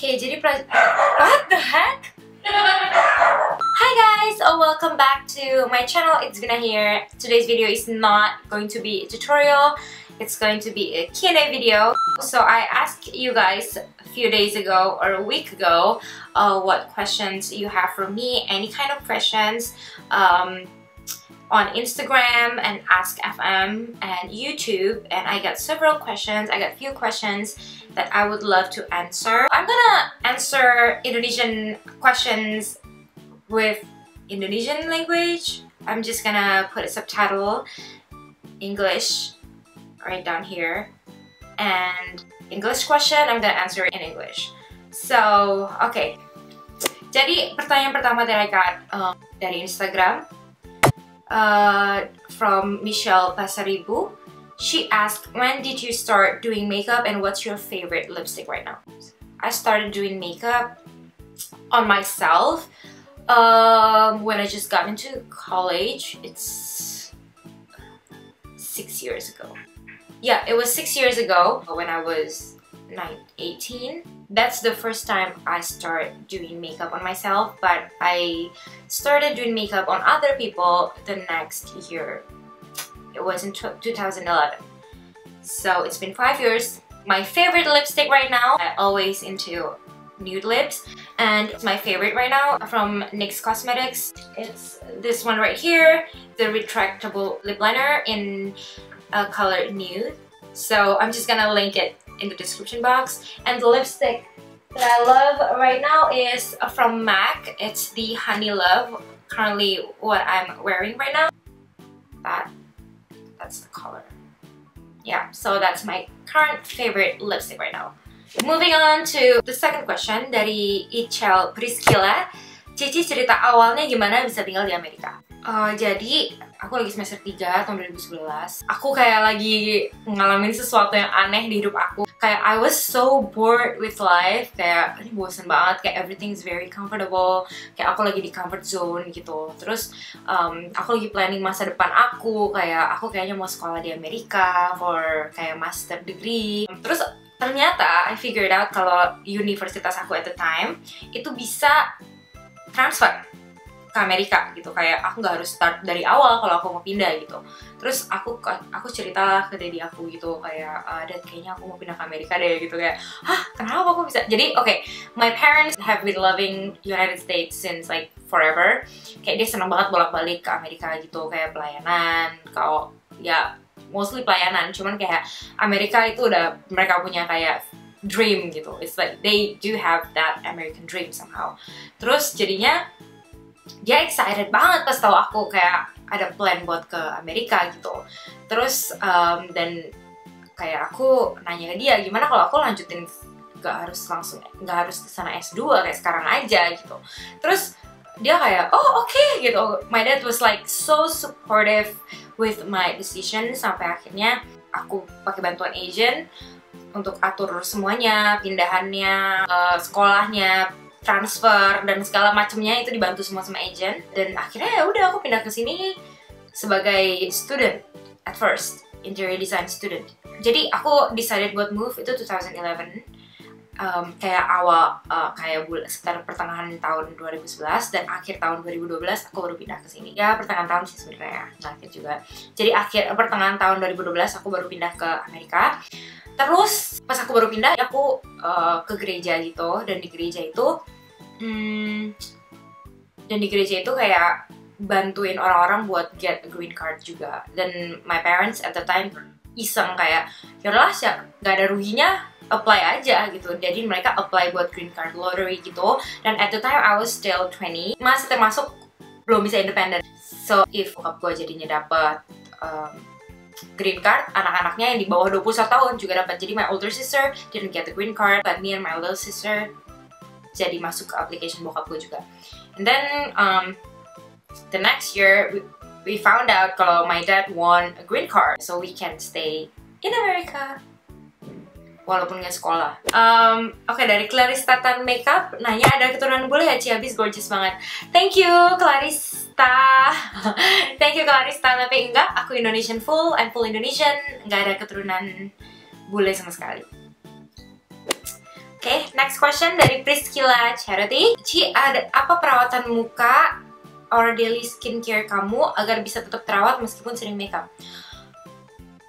Okay, jadi what the heck? Hi guys, welcome back to my channel. It's Vina here. Today's video is not going to be a tutorial. It's going to be a Q&A video. So I asked you guys a few days ago or a week ago what questions you have for me, any kind of questions on Instagram and Ask FM and YouTube, and I got several questions. I got a few questions that I would love to answer. I'm gonna answer Indonesian questions with Indonesian language. I'm just gonna put a subtitle English right down here, and English question I'm gonna answer in English. So, okay. Jadi pertanyaan pertama that I got dari Instagram from Michelle Pasaribu. She asked, when did you start doing makeup and what's your favorite lipstick right now? I started doing makeup on myself when I just got into college. It's 6 years ago. Yeah, it was 6 years ago when I was 18. That's the first time I started doing makeup on myself, but I started doing makeup on other people the next year. It was in 2011. So it's been 5 years. My favorite lipstick right now, I'm always into nude lips, and my favorite right now from NYX Cosmetics, it's this one right here, the retractable lip liner in color nude. So I'm just gonna link it in the description box. And the lipstick that I love right now is from MAC. It's the Honey Love, currently what I'm wearing right now. That's the color. Yeah, so that's my current favorite lipstick right now. Moving on to the second question dari Ichel Priscilla. Cici, cerita awalnya gimana bisa tinggal di Amerika? Jadi aku lagi semester 3 tahun 2011. Aku kayak lagi ngalamin sesuatu yang aneh di hidup aku. Kayak I was so bored with life. Kayak ini bosen banget. Kayak everything's very comfortable. Kayak aku lagi di comfort zone gitu. Terus aku lagi planning masa depan aku. Kayak aku kayaknya mau sekolah di Amerika for kayak master degree. Terus ternyata I figured out kalau universitas aku at the time itu bisa transfer ke Amerika gitu, kayak aku nggak harus start dari awal kalau aku mau pindah gitu. Terus aku ceritalah ke daddy aku gitu, kayak dad, kayaknya aku mau pindah ke Amerika deh gitu. Kayak, hah, kenapa aku bisa? Jadi okay, my parents have been loving United States since like forever. Kayak dia seneng banget bolak-balik ke Amerika gitu, kayak pelayanan, kalau ya mostly pelayanan. Cuman kayak Amerika itu udah mereka punya kayak dream gitu. It's like they do have that American dream somehow. Terus jadinya dia excited banget pas tahu aku kayak ada plan buat ke Amerika gitu. Terus dan kayak aku nanya ke dia, gimana kalau aku lanjutin nggak harus kesana S2 kayak sekarang aja gitu. Terus dia kayak, oh oke gitu. My dad was like so supportive with my decision, sampai akhirnya aku pakai bantuan agent untuk atur semuanya, pindahannya, sekolahnya, transfer dan segala macamnya itu dibantu semua sama agent. Dan akhirnya ya udah aku pindah ke sini sebagai student at first, interior design student. Jadi aku decided buat move itu 2011, kayak awal sekitar pertengahan tahun 2011 dan akhir tahun 2012 aku baru pindah ke sini. Ya pertengahan tahun sih sebenarnya, nggak akhir juga. Jadi pertengahan tahun 2012 aku baru pindah ke Amerika. Terus pas aku baru pindah aku ke gereja gitu, dan di gereja itu kayak bantuin orang-orang buat get a green card juga. Dan my parents at the time iseng kayak, yaudahlah nggak ada ruginya, apply aja gitu. Jadi mereka apply buat green card lottery gitu. Dan at the time I was still 20, masih termasuk belum bisa independen. So if bokap gue jadinya dapat green card, anak-anaknya yang di bawah 21 tahun juga dapat. Jadi my older sister didn't get the green card, but me and my little sister jadi masuk ke application bokap gue juga. And then the next year we found out kalau my dad won a green card, so we can stay in America walaupun nggak sekolah. Oke, dari Clarista Tan Makeup nanya, ada keturunan bule ya? Ci, habis gorgeous banget. Thank you Clarista. Thank you Clarista. Tapi enggak, aku Indonesian full, I'm full Indonesian, nggak ada keturunan bule sama sekali. Okay, next next question dari Priscilla Charity. Ci, ada apa perawatan muka or daily skincare kamu agar bisa tetap terawat meskipun sering makeup?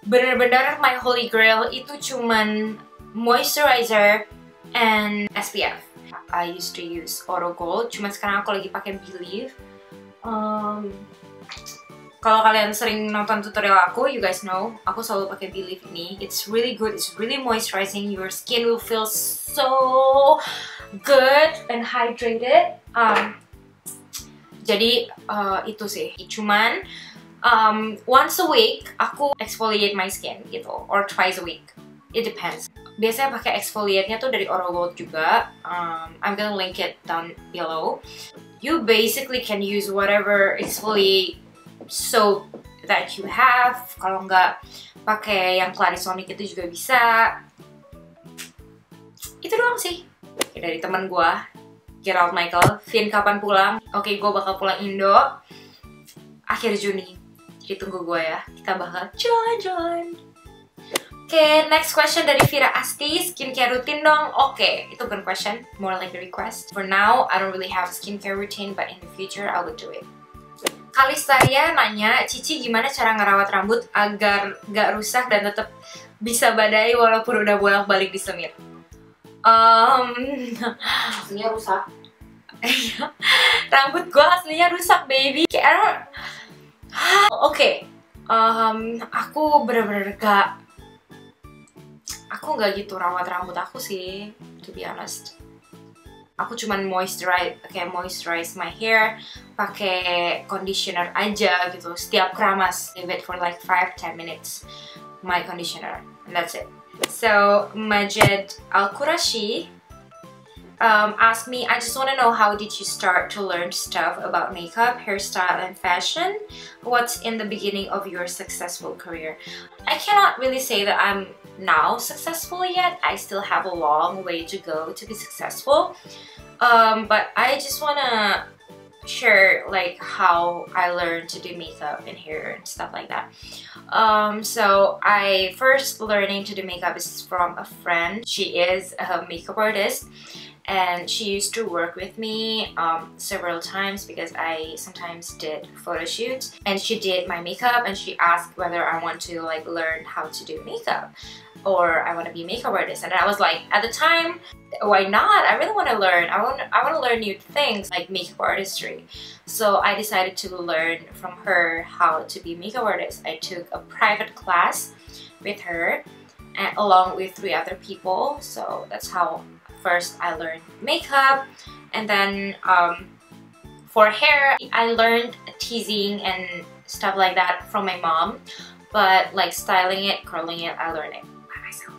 Bener-bener my holy grail itu cuman moisturizer and SPF. I used to use Oro Gold, cuman sekarang aku lagi pakai Believe. Kalau kalian sering nonton tutorial aku, you guys know, aku selalu pakai Believe ini. It's really good, it's really moisturizing. Your skin will feel so good and hydrated. Jadi itu sih. Cuman once a week aku exfoliate my skin gitu, or twice a week. It depends. Biasanya pakai exfoliate-nya tuh dari Oro Gold juga. I'm gonna link it down below. You basically can use whatever exfoliate soap that you have. Kalau nggak pakai yang Clarisonic itu juga bisa. Itu doang sih. Oke, dari teman gue, Gerald Michael. Vin kapan pulang? Oke, gue bakal pulang Indo akhir Juni. Jadi tunggu gue ya. Kita bakal jalan-jalan. Oke, next question dari Vira Asti. Skincare rutin dong? Oke, itu bukan question, more like a request. For now, I don't really have a skincare routine, but in the future, I will do it. Kalistaria nanya, Cici gimana cara ngerawat rambut agar gak rusak dan tetap bisa badai walaupun udah bolak-balik disemir? Aslinya rusak. Rambut gue aslinya rusak, baby. Oke, aku bener-bener aku gak gitu rawat rambut aku sih, to be honest. Aku cuman moisturize my hair, pakai conditioner aja gitu. Setiap keramas, leave it for like 5-10 minutes. My conditioner, and that's it. So Majid Al-Qurashi asked me, I just want to know, how did you start to learn stuff about makeup, hairstyle, and fashion? What's in the beginning of your successful career? I cannot really say that I'm now successful yet. I still have a long way to go to be successful. But I just want to share like how I learned to do makeup and hair and stuff like that. So I first learning to do makeup is from a friend. She is a makeup artist and she used to work with me several times because I sometimes did photo shoots, and she did my makeup and she asked whether I want to like learn how to do makeup or I want to be a makeup artist, and I was like, at the time, why not? I really want to learn. I want to learn new things like makeup artistry. So I decided to learn from her how to be a makeup artist. I took a private class with her and along with 3 other people. So that's how first I learned makeup, and then for hair I learned teasing and stuff like that from my mom, but like styling it, curling it, I learned it by myself.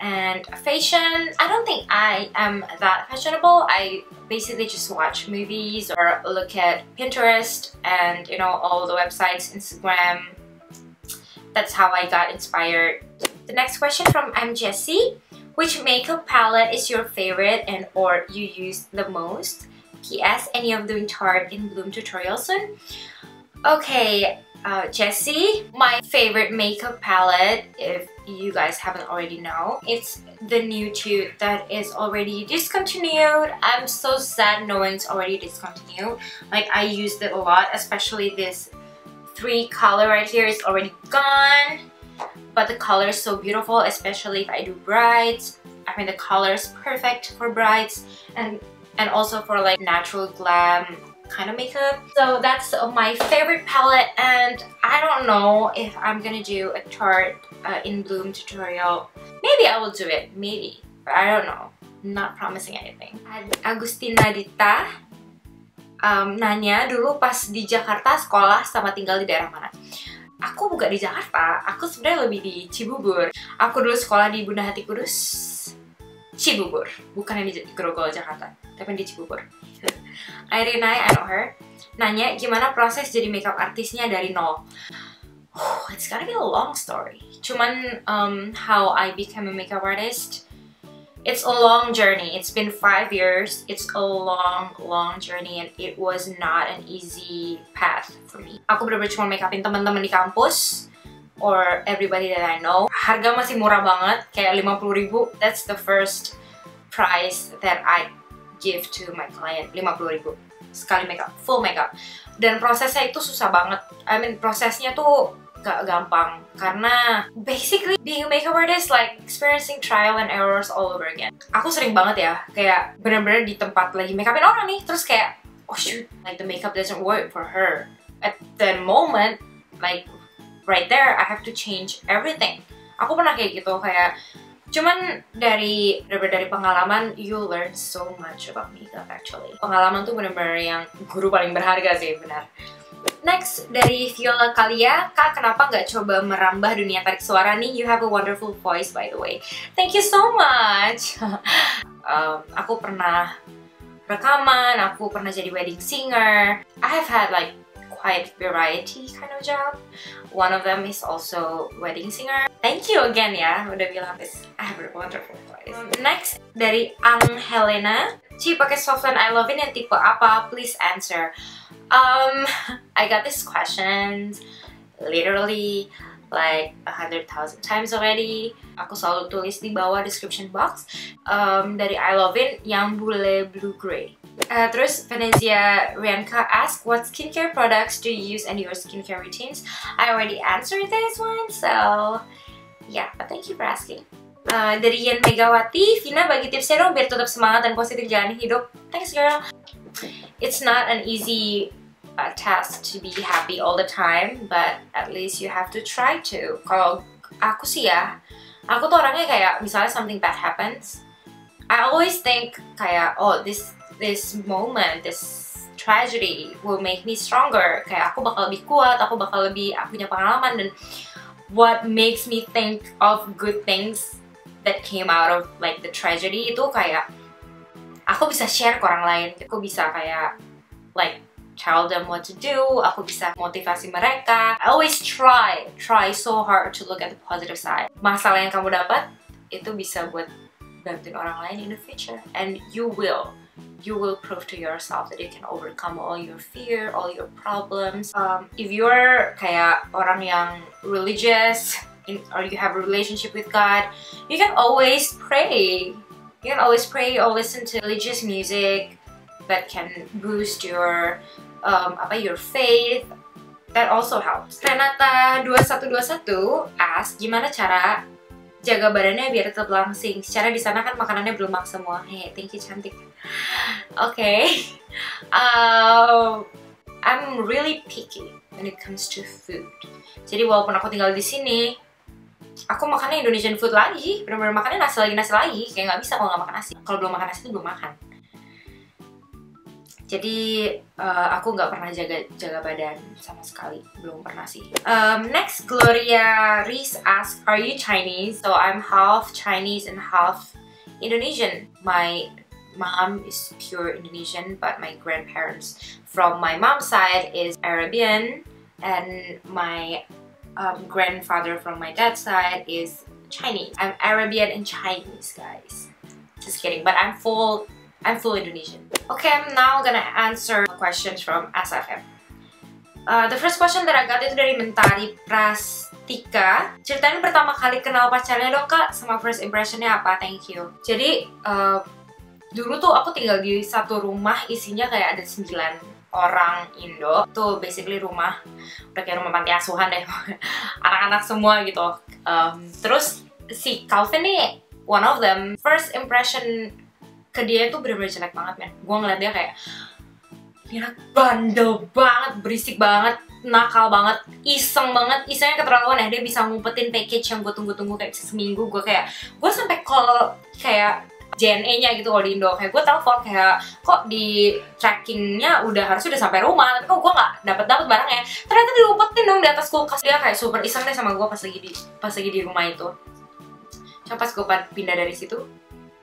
And fashion, I don't think I am that fashionable. I basically just watch movies or look at Pinterest and you know, all the websites, Instagram. That's how I got inspired. The next question from I'm Jessie. Which makeup palette is your favorite and or you use the most? PS, any of doing Tarte in Bloom tutorial soon? Okay, Jessie, my favorite makeup palette, if you guys haven't already know, it's the Nude that is already discontinued. I'm so sad knowing it's already discontinued. Like, I used it a lot, especially this 3 color right here is already gone. But the color is so beautiful, especially if I do brides. I mean, the color is perfect for brides and also for like natural glam kind of makeup. So that's my favorite palette, and I don't know if I'm gonna do a Tarte in Bloom tutorial. Maybe I will do it, maybe, but I don't know. I'm not promising anything. Agustina Dita nanya, dulu pas di Jakarta sekolah sama tinggal di daerah mana? Aku bukan di Jakarta, aku sebenarnya lebih di Cibubur. Aku dulu sekolah di Bunda Hati Kudus, Cibubur, bukan yang di Grogol, Jakarta, tapi di Cibubur. Irina, I know her, nanya gimana proses jadi makeup artisnya dari nol. It's gonna be a long story. Cuman how I became a makeup artist, it's a long journey. It's been 5 years. It's a long journey, and it was not an easy path for me. Aku bener-bener cuma make upin teman-teman di kampus or everybody that I know. Harga masih murah banget, kayak 50.000. That's the first price that I give to my client, 50.000 sekali makeup, full makeup. Dan prosesnya itu susah banget. I mean, prosesnya tuh gak gampang karena basically being a makeup artist like experiencing trial and errors all over again. Aku sering banget ya kayak bener-bener di tempat lagi make upin orang nih, terus kayak oh shoot, like the makeup doesn't work for her at the moment, like right there I have to change everything. Aku pernah kayak gitu, kayak cuman dari pengalaman you learn so much about makeup actually. Pengalaman tuh bener-bener yang guru paling berharga sih, benar. Next, dari Viola Kalia, Kak, kenapa nggak coba merambah dunia tarik suara nih? You have a wonderful voice, by the way. Thank you so much! Aku pernah rekaman, aku pernah jadi wedding singer. I have had like quite variety kind of job. One of them is also wedding singer. Thank you again ya, udah bilang I have a wonderful voice. Next, dari Ang Helena, Ci pakai softline I Love It yang tipe apa? Please answer. I got this question literally like 100,000 times already. Aku selalu tulis di bawah description box. Dari I Love It yang bule blue gray. Terus Venezia Rianka ask, what skincare products do you use in your skincare routines? I already answered this one, so yeah, but thank you for asking. Dari Yen Megawati, Vina bagi tipsnya dong biar tetap semangat dan positif jalani hidup. Thanks girl. It's not an easy task to be happy all the time, but at least you have to try to. Kalau aku sih ya, aku tuh orangnya kayak misalnya something bad happens, I always think kayak oh this moment, this tragedy will make me stronger. Kayak aku bakal lebih kuat, aku bakal lebih punya pengalaman, dan what makes me think of good things that came out of like the tragedy itu kayak aku bisa share ke orang lain, aku bisa kayak like tell them what to do, aku bisa motivasi mereka. I always try so hard to look at the positive side. Masalah yang kamu dapat itu bisa buat bantuin orang lain in the future, and you will prove to yourself that you can overcome all your fear, all your problems. If you're kayak orang yang religious or you have a relationship with God, you can always pray. You can always pray or listen to religious music that can boost your your faith. That also helps. Renata 2121 ask, gimana cara jaga badannya biar tetap langsing? Secara di sana kan makanannya berlemak semua. Hey, thank you cantik. Okay. I'm really picky when it comes to food. Jadi walaupun aku tinggal di sini, aku makannya Indonesian food lagi, bener-bener makannya nasi lagi, kayak nggak bisa kalau nggak makan nasi. Kalau belum makan nasi itu belum makan. Jadi aku nggak pernah jaga badan sama sekali, belum pernah sih. Next, Gloria Reese asks, are you Chinese? So I'm half Chinese and half Indonesian. My mom is pure Indonesian, but my grandparents from my mom's side is Arabian, and my grandfather from my dad's side is Chinese. I'm Arabian and Chinese, guys. Just kidding, but I'm full Indonesian. Okay, I'm now gonna answer questions from SFM. The first question that I got itu dari Mentari Prastika. Ceritain pertama kali kenal pacarnya dong kak, sama first impressionnya apa? Thank you. Jadi dulu tuh aku tinggal di satu rumah isinya kayak ada 9 orang Indo. Tuh basically rumah, udah kayak rumah panti asuhan deh. Anak-anak semua gitu. Terus si Calvin nih, one of them, first impression ke dia tuh bener-bener jelek banget, men. Gue ngeliat dia kayak dia bandel banget, berisik banget, nakal banget, iseng banget. Isengnya keterlaluan ya, dia bisa ngumpetin package yang gue tunggu-tunggu kayak seminggu. Gue sampai call kayak JNE-nya gitu kalau di Indo, kayak gue telepon kayak kok di trackingnya harusnya udah sampai rumah, tapi kok gue nggak dapet barangnya. Ternyata diumpetin dong di atas kulkas. Dia kayak super iseng deh sama gue pas lagi di rumah itu. Cuma pas gue pindah dari situ,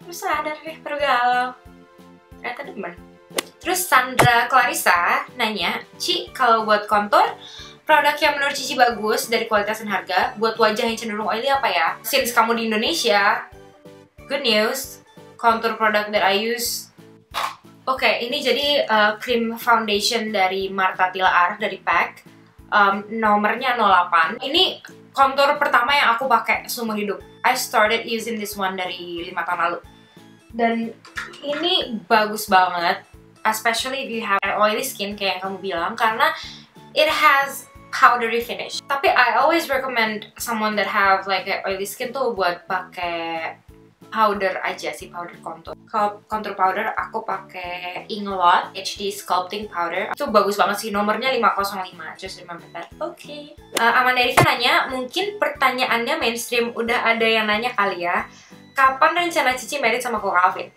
terus sadar deh, baru galau. Ternyata demen. Terus Sandra Clarissa nanya, Ci, kalau buat kontur, produk yang menurut Cici bagus dari kualitas dan harga, buat wajah yang cenderung oily apa ya? Since kamu di Indonesia, good news, kontur produk that I use. Oke, ini jadi cream foundation dari Marta Tilaar dari PAC. Nomornya 08. Ini kontur pertama yang aku pakai seumur hidup. I started using this one dari 5 tahun lalu. Dan ini bagus banget, especially if you have oily skin kayak yang kamu bilang, karena it has powdery finish. Tapi I always recommend someone that have like a oily skin tuh buat pakai powder aja sih, powder contour. Kalau contour powder aku pakai Inglot HD Sculpting Powder. Itu bagus banget sih, nomornya 505. Just remember that. Oke. Amanda Erika nanya, mungkin pertanyaannya mainstream, udah ada yang nanya kali ya. Kapan rencana Cici married sama Ko Calvin?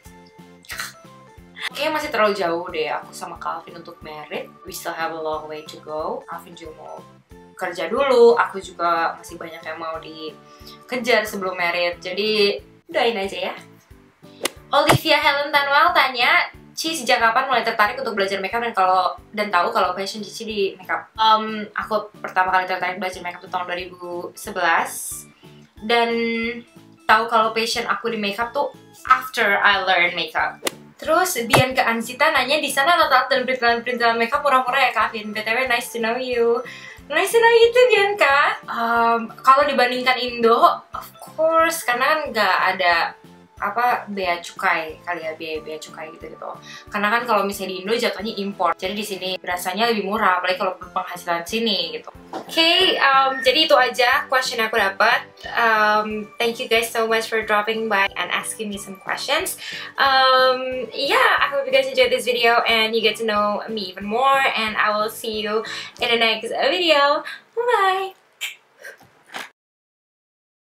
Kayaknya masih terlalu jauh deh aku sama Calvin untuk married. We still have a long way to go. Calvin juga mau kerja dulu, aku juga masih banyak yang mau dikejar sebelum married. Jadi doain aja ya. Olivia Helen Tanwell tanya, Ci sejak kapan mulai tertarik untuk belajar makeup dan tahu kalau passion Cici di makeup? Aku pertama kali tertarik belajar makeup itu tahun 2011 dan tahu kalau passion aku di makeup tuh after I learn makeup. Terus Bianca Anzita nanya, di sana rata-rata dan perintilan makeup murah-murah ya Kavin? BTW nice to know you. Nice to know you too Bianca. Kalau dibandingkan Indo, of course, karena kan nggak ada bea cukai kali ya, bea cukai gitu. Karena kan kalau misalnya di Indo jatuhnya impor, jadi di sini berasanya lebih murah, apalagi kalau penghasilan sini gitu. Oke, jadi itu aja question aku dapat. Thank you guys so much for dropping by and asking me some questions. Yeah, I hope you guys enjoyed this video and you get to know me even more, and I will see you in the next video. Bye bye.